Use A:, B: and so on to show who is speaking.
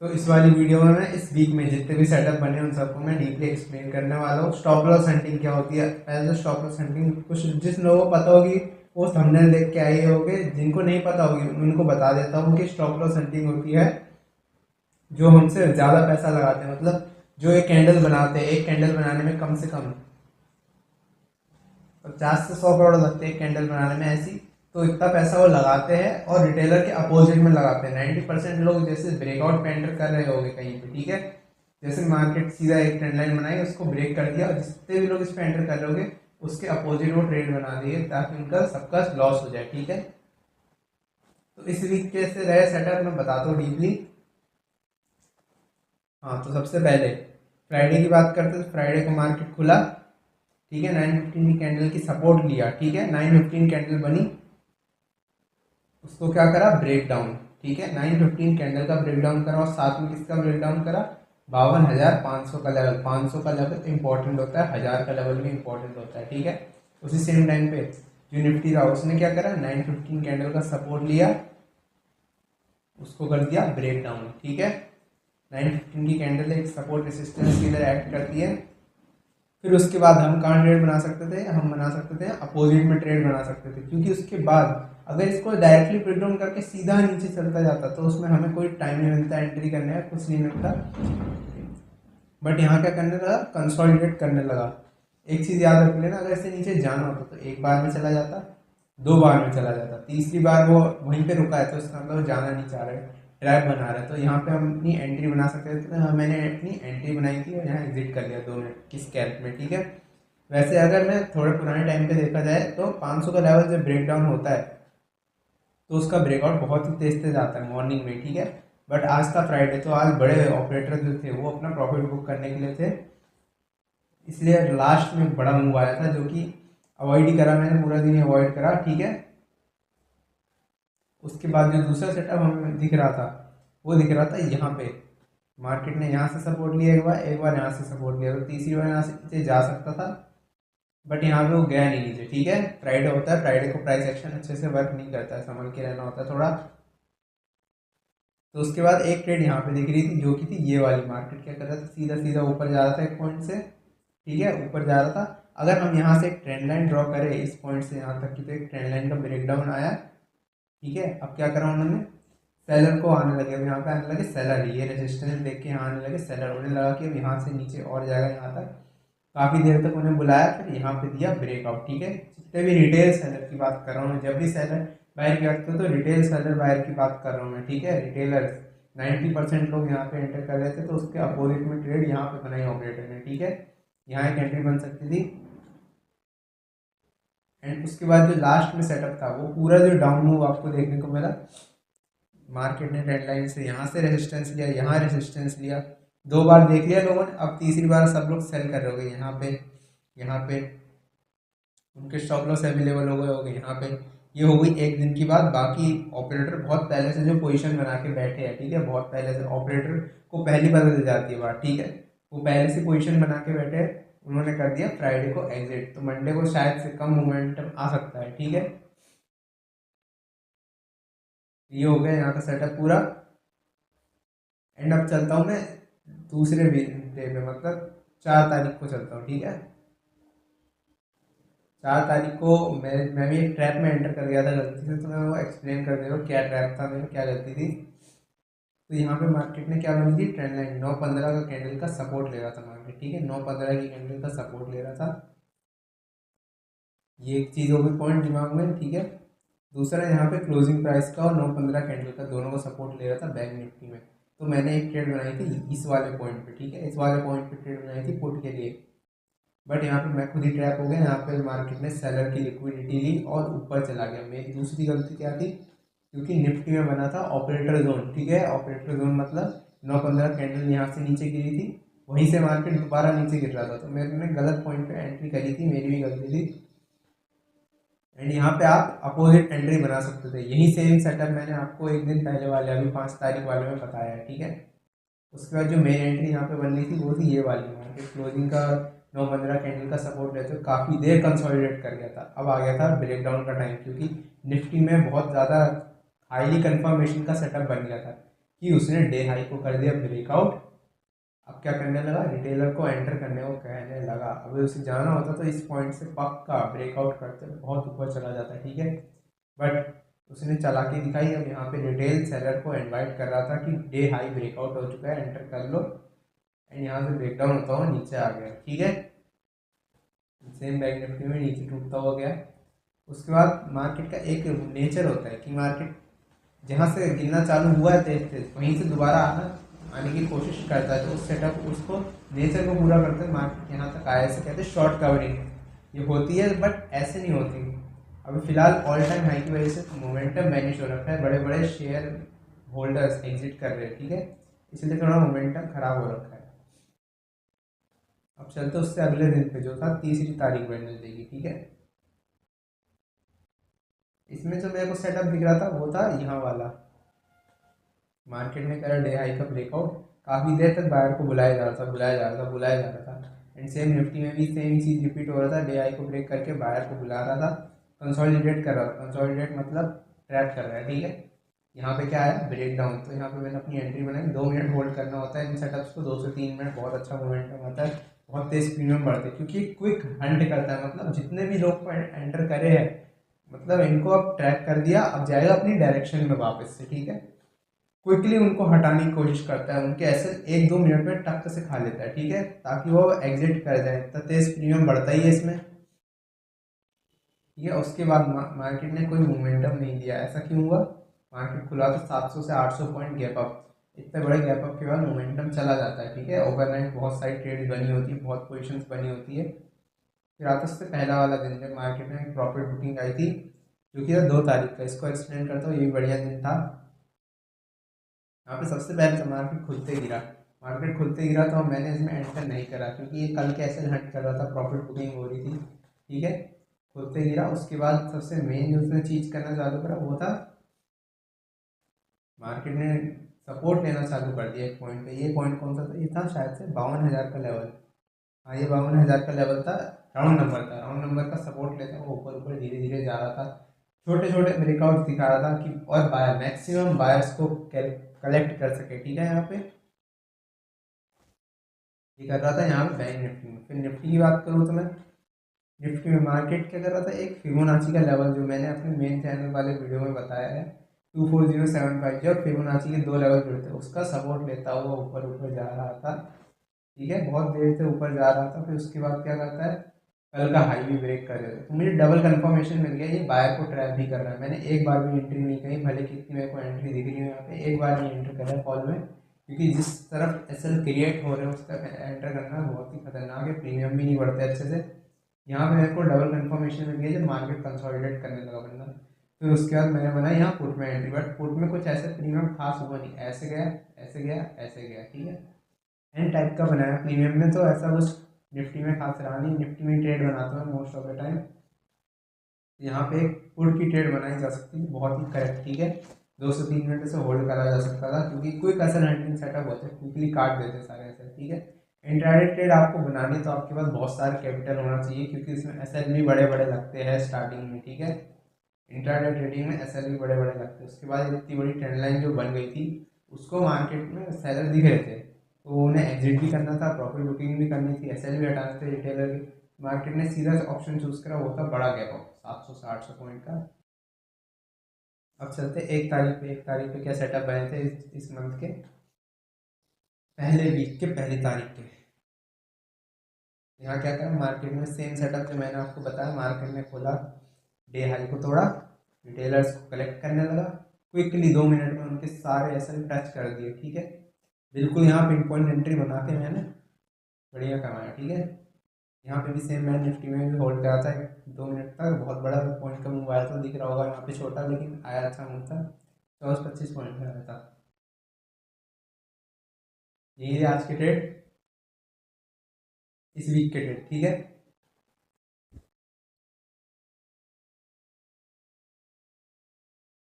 A: तो इस वाली वीडियो में मैं इस वीक में जितने भी सेटअप बने उन सबको मैं डीपली एक्सप्लेन करने वाला हूँ। स्टॉप लॉस हंटिंग क्या होती है, पहले तो स्टॉप लॉस हंटिंग कुछ जिस लोगों को पता होगी वो थंबनेल देख के आए होंगे, जिनको नहीं पता होगी उनको बता देता हूँ कि स्टॉप लॉस हंटिंग होती है जो हमसे ज़्यादा पैसा लगाते हैं। मतलब जो एक कैंडल बनाते हैं, एक कैंडल बनाने में कम से कम 50 से 100 करोड़ लगते हैं कैंडल बनाने में ऐसी, तो इतना पैसा वो लगाते हैं और रिटेलर के अपोजिट में लगाते हैं। 90% लोग जैसे ब्रेकआउट पे एंटर कर रहे होंगे कहीं पे, ठीक है, जैसे मार्केट सीधा एक ट्रेंड लाइन बनाई उसको ब्रेक कर दिया और जितने भी लोग इस पे एंटर कर रहे होंगे उसके अपोजिट वो ट्रेड बना दिए ताकि उनका सबका लॉस हो जाए, ठीक है। तो इस वीक कैसे रहे सेटअप मैं बताता हूँ डीपली। हाँ, तो सबसे पहले फ्राइडे की बात करते हैं। तो फ्राइडे को मार्केट खुला, ठीक है, 9:15 की कैंडल की सपोर्ट लिया, ठीक है, 9:15 कैंडल बनी, उसको क्या करा, ब्रेक डाउन, ठीक है, 9:15 कैंडल का ब्रेक डाउन करा और साथ में किसका ब्रेक डाउन करा, 52,500 का लेवल। 500 का लेवल इंपॉर्टेंट होता है, 1000 का लेवल भी इंपॉर्टेंट होता है, ठीक है। उसी सेम टाइम पे जो निफ्टी था उसने क्या करा, 9:15 कैंडल का सपोर्ट लिया, उसको कर दिया ब्रेक डाउन, ठीक है। 9:15 की कैंडल एक सपोर्ट रेसिस्टेंस की तरह एक्ट करती है। फिर उसके बाद हम कहाँ ट्रेड बना सकते थे, हम बना सकते थे अपोजिट में ट्रेड बना सकते थे, क्योंकि उसके बाद अगर इसको डायरेक्टली ब्रेक डाउन करके सीधा नीचे चलता जाता तो उसमें हमें कोई टाइम नहीं मिलता एंट्री करने का, कुछ नहीं मिलता। बट यहाँ क्या करने लगा, कंसोलिडेट करने लगा। एक चीज़ याद रख लेना, अगर इसे नीचे जाना होता तो एक बार में चला जाता, 2 बार में चला जाता, तीसरी बार वो वहीं पे रुका है तो इसका मतलब जाना नहीं चाह रहे, ट्रैप बना रहा है। तो यहाँ पे हम अपनी एंट्री बना सकते थे। तो मैंने अपनी एंट्री बनाई थी और यहाँ एग्जिट कर लिया 2 मिनट की स्कैल्प में, ठीक है। वैसे अगर मैं थोड़े पुराने टाइम पे देखा जाए तो 500 का लेवल जब ब्रेक डाउन होता है तो उसका ब्रेकआउट बहुत ही तेज तेज आता है मॉर्निंग में, ठीक है। बट आज था फ्राइडे तो आज बड़े ऑपरेटर जो थे वो अपना प्रॉफिट बुक करने के लिए थे, इसलिए लास्ट में बड़ा मूव आया था जो कि अवॉइड ही करा मैंने, पूरा दिन अवॉइड करा, ठीक है। उसके बाद जो दूसरा सेटअप हमें दिख रहा था वो दिख रहा था यहाँ पे, मार्केट ने यहाँ से सपोर्ट लिया एक बार यहाँ से सपोर्ट लिया, तो तीसरी बार यहाँ से नीचे जा सकता था बट यहाँ पे वो गया नहीं नीचे, ठीक है। फ्राइडे होता है, फ्राइडे को प्राइस एक्शन अच्छे से वर्क नहीं करता है, संभल के रहना होता है थोड़ा। तो उसके बाद एक ट्रेड यहाँ पे दिख रही थी जो कि थी ये वाली, मार्केट क्या कर रहा था, सीधा सीधा ऊपर जा रहा था एक पॉइंट से, ठीक है, ऊपर जा रहा था। अगर हम यहाँ से एक ट्रेंड लाइन ड्रॉ करें इस पॉइंट से यहाँ तक की, तो एक ट्रेंड लाइन का ब्रेक डाउन आया, ठीक है। अब क्या करा उन्होंने, सेलर को आने लगे, अब यहाँ पे आने लगे सेलर, ये रेजिस्टेंस देख के यहाँ आने लगे सेलर, उन्हें लगा कि अब यहाँ से नीचे और जाएगा यहाँ तक, काफ़ी देर तक उन्हें बुलाया, फिर यहाँ पे दिया ब्रेकआउट, ठीक है। जितने भी रिटेल सेलर की बात कर रहा हूँ मैं, जब भी सेलर बायर की बात करूँ तो रिटेल सेलर बायर की बात कर रहा हूँ मैं, ठीक है। रिटेलर्स 90% लोग यहाँ पे एंटर कर रहे थे तो उसके अपोजिट में ट्रेड यहाँ पे बनाई ऑपरेटर ने, ठीक है। यहाँ एक एंट्री बन सकती थी। एंड उसके बाद जो लास्ट में सेटअप था वो पूरा जो डाउन मूव आपको देखने को मिला, मार्केट ने ट्रेंड लाइन से यहाँ से रेजिस्टेंस लिया, यहाँ रेजिस्टेंस लिया, 2 बार देख लिया लोगों ने, अब तीसरी बार सब लोग सेल कर रहे होंगे यहाँ पे उनके स्टॉप लॉस अवेलेबल हो गए होंगे यहाँ पे। ये हो गई एक दिन की बात। बाकी ऑपरेटर बहुत पहले से जो पोजीशन बना के बैठे हैं, ठीक है, बहुत पहले से ऑपरेटर को पहली पता चल जाती है बात, ठीक है, वो पहले से पोजीशन बना के बैठे हैं, उन्होंने कर दिया फ्राइडे को एग्जिट, तो मंडे को शायद से कम मोमेंटम आ सकता है, ठीक है। ये हो गया यहाँ का सेटअप पूरा। एंड अब चलता हूँ मैं दूसरे डे पे, मतलब 4 तारीख को चलता हूँ, ठीक है। 4 तारीख को मैं भी एक ट्रैप में एंटर कर गया था गलती से, तो मैं वो एक्सप्लेन कर दे रहा हूँ क्या ट्रैप था, मेरी क्या गलती थी। तो यहाँ पे मार्केट ने क्या बनी थी, ट्रेंड लाइन 9:15 का कैंडल का सपोर्ट ले रहा था मार्केट, ठीक है, 9:15 की कैंडल का सपोर्ट ले रहा था। ये एक चीज़ हो गई पॉइंट दिमाग में, ठीक है। दूसरा यहाँ पे क्लोजिंग प्राइस का और 9:15 कैंडल का दोनों को सपोर्ट ले रहा था बैंक निफ्टी में। तो मैंने एक ट्रेड बनाई थी इस वाले पॉइंट पे, ठीक है, इस वाले पॉइंट पे ट्रेड बनाई थी पुट के लिए। बट यहाँ पे मैं खुद ही ट्रैप हो गया, यहाँ पे मार्केट ने सेलर की लिक्विडिटी ली और ऊपर चला गया। मेरी दूसरी गलती क्या थी, क्योंकि निफ्टी में बना था ऑपरेटर जोन, ठीक है, ऑपरेटर जोन मतलब 9:15 कैंडल यहाँ से नीचे गिरी थी, वहीं से मार्केट दोबारा नीचे गिर रहा था, तो मैंने गलत पॉइंट पे एंट्री करी थी, मेरी भी गलती थी। एंड यहाँ पे आप अपोजिट एंट्री बना सकते थे, यही सेम सेटअप मैंने आपको एक दिन पहले वाले अभी 5 तारीख वाले में बताया है, ठीक है। उसके बाद जो मेन एंट्री यहाँ पे बननी थी वो थी ये वाली, मार्केट क्लोजिंग का 9:15 कैंडल का सपोर्ट लेते हुए काफ़ी देर कंसोलिडेट कर गया था, अब आ गया था ब्रेकडाउन का टाइम, क्योंकि निफ्टी में बहुत ज़्यादा हाईली कंफर्मेशन का सेटअप बन गया था। कि उसने डे हाई को कर दिया ब्रेकआउट। अब क्या करने लगा, रिटेलर को एंटर करने को कहने लगा। अभी उसे जाना होता तो इस पॉइंट से पक्का ब्रेकआउट करते बहुत ऊपर चला जाता, ठीक है, बट उसने चालाकी दिखाई। अब यहाँ पे रिटेल सेलर को इनवाइट कर रहा था कि डे हाई ब्रेकआउट हो चुका है, एंटर कर लो, एंड यहाँ से ब्रेकडाउन होता हुआ नीचे आ गया, ठीक है। सेम बैंक निफ्टी में नीचे टूटता हुआ गया। उसके बाद मार्केट का एक नेचर होता है कि मार्केट जहाँ से गिरना चालू हुआ है तेज तेज, वहीं से दोबारा आने की कोशिश करता है, तो उस सेटअप उसको नेचर को पूरा करते हैं मार्केट यहाँ तक आया, ऐसे कहते हैं शॉर्ट कवरिंग। ये होती है बट ऐसे नहीं होती। अभी फिलहाल ऑल टाइम हाई की वजह से मोमेंटम मैनिश हो रखा है, बड़े बड़े शेयर होल्डर्स एग्जिट कर रहे हैं, ठीक है, इसलिए थोड़ा मोमेंटम खराब हो रखा है। अब चलते उससे अगले दिन पे जो था 30 तारीख वेडनेसडे की, ठीक है। इसमें जो मेरे को सेटअप दिख रहा था वो था यहाँ वाला, मार्केट ने करा डे हाई का ब्रेकआउट, काफ़ी देर तक बायर को बुलाया जा रहा था, बुलाया जा रहा था। एंड सेम निफ्टी में भी सेम चीज़ रिपीट हो रहा था, डे हाई को ब्रेक करके बायर को बुला रहा था, कंसोलिडेट कर रहा था। कंसोलिडेट मतलब ट्रैप कर रहा है, ठीक है। यहाँ पे क्या है, ब्रेक डाउन, तो यहाँ पे मैंने अपनी एंट्री बनाई। 2 मिनट होल्ड करना होता है इन सेटअप्स को, 2 से 3 मिनट बहुत अच्छा मोमेंटम आता है, बहुत तेज प्रीमियम बढ़ते हैं, क्योंकि क्विक हंट करता है, मतलब जितने भी लोग को एंटर करे हैं, मतलब इनको अब ट्रैक कर दिया, अब जाएगा अपनी डायरेक्शन में वापस से, ठीक है। क्विकली उनको हटाने की कोशिश करता है, उनके ऐसे 1-2 मिनट में टक से खा लेता है, ठीक है, ताकि वो एग्जिट कर जाए। तो तेज प्रीमियम बढ़ता ही है इसमें, ठीक है। उसके बाद मार्केट ने कोई मोमेंटम नहीं दिया। ऐसा क्यों हुआ, मार्केट खुला तो 700 से 800 पॉइंट गैप अप, इतने बड़े गैप अप के बाद मोमेंटम चला जाता है, ठीक है। ओवरनाइट बहुत सारी ट्रेड्स बनी होती है, बहुत पोजीशंस बनी होती है। फिर आता उससे पहला वाला दिन जब मार्केट में प्रॉफिट बुकिंग आई थी, जो कि था 2 तारीख का। इसको एक्सप्लेन करता हूँ, ये बढ़िया दिन था। यहाँ पे सबसे पहले तो मार्केट खुलते गिरा तो मैंने इसमें एंटर नहीं करा, क्योंकि ये कल कैसे हट कर रहा था, प्रॉफिट बुकिंग हो रही थी, ठीक है। खुलते गिरा, उसके बाद सबसे मेन जो उसने चीज़ करना चालू करा वो था, मार्केट ने सपोर्ट लेना चालू कर दिया एक पॉइंट पे। ये पॉइंट कौन सा था, ये था शायद से 52,000 का लेवल। हाँ, ये 52,000 का लेवल था, राउंड नंबर का सपोर्ट लेता वो ऊपर ऊपर धीरे धीरे जा रहा था, छोटे छोटे ब्रेकआउट दिखा रहा था कि और बायर मैक्सिमम बायर्स को कलेक्ट कर सके, ठीक है। यहाँ पे ये कर रहा था यहाँ पे बैंक निफ्टी में। फिर निफ्टी की बात करूँ तो मैं निफ्टी में मार्केट क्या कर रहा था, एक फिबोनाची का लेवल जो मैंने अपने मेन चैनल वाले वीडियो में बताया है, 24075 जो फिबोनाची के 2 लेवल जुड़ते हैं, उसका सपोर्ट लेता हुआ ऊपर ऊपर जा रहा था, ठीक है, बहुत देर से ऊपर जा रहा था। फिर उसके बाद क्या करता है, कल का हाई भी ब्रेक कर रहे थे, तो मुझे डबल कंफर्मेशन मिल गया ये बायर को ट्रैप भी कर रहा है। मैंने एक बार भी एंट्री नहीं करी, भले कितनी मेरे को एंट्री दिख रही है यहाँ पे, एक बार नहीं एंटर करा कॉल में, क्योंकि जिस तरफ एसएल क्रिएट हो रहे हैं उस तरफ एंटर करना बहुत ही खतरनाक है, प्रीमियम भी नहीं बढ़ते अच्छे से। यहाँ पे मेरे को डबल कंफर्मेशन मिल गया जब मार्केट कंसोलिडेट करने लगा बंदा। फिर उसके बाद मैंने बनाया यहाँ पुट में एंट्री, बट पुट में कुछ ऐसे प्रीमियम खास हुआ नहीं, ऐसे गया ऐसे गया ऐसे गया, ठीक है। एन टाइप का बनाया, प्रीमियम में तो ऐसा कुछ निफ्टी में खास रहा नहीं। निफ्टी में ट्रेड बनाता हूँ मोस्ट ऑफ द टाइम, यहाँ पे एक पुट की ट्रेड बनाई जा सकती है, बहुत ही करेक्ट, ठीक है। 2 से 3 मिनट से होल्ड करा जा सकता था, क्योंकि क्विक एसल हंटिंग सेटअप होते हैं, क्विकली काट देते सारे ऐसे, ठीक है। इंट्राडे ट्रेड आपको बनानी तो आपके पास बहुत सारा कैपिटल होना चाहिए, क्योंकि इसमें एसएल भी बड़े बड़े लगते हैं स्टार्टिंग में, ठीक है। इंट्राडे ट्रेडिंग में एसएल भी बड़े बड़े लगते हैं। उसके बाद इतनी बड़ी ट्रेंड लाइन जो बन गई थी, उसको मार्केट में सेलर दिख रहे थे, तो उन्हें एग्जिट भी करना था, प्रॉफिट बुकिंग भी करनी थी, एसएल भी हटाने थे रिटेलर की। मार्केट ने सीधा ऑप्शन चूज करा, वो था बड़ा गैप अप 700 से 800 पॉइंट का। अब चलते 1 तारीख पे क्या सेटअप बने थे इस मंथ के पहले वीक के पहली तारीख के। यहाँ क्या करा, मार्केट में सेम सेटअप जो मैंने आपको बताया, मार्केट ने खोला, डे हाई को तोड़ा, रिटेलर्स को कलेक्ट करने लगा, क्विकली 2 मिनट में उनके सारे एसएल टच कर दिए, ठीक है। बिल्कुल यहाँ पिन पॉइंट एंट्री बना के मैंने बढ़िया कमाया, ठीक है। यहाँ पे भी सेम मैं निफ्टी में भी होल्ड करा था 2 मिनट तक, बहुत बड़ा पॉइंट का मूव आया था, दिख रहा होगा यहाँ पे छोटा, लेकिन आया अच्छा मूव था, 24-25 पॉइंट का आया था। यही है आज के ट्रेड, इस वीक के ट्रेड, ठीक है।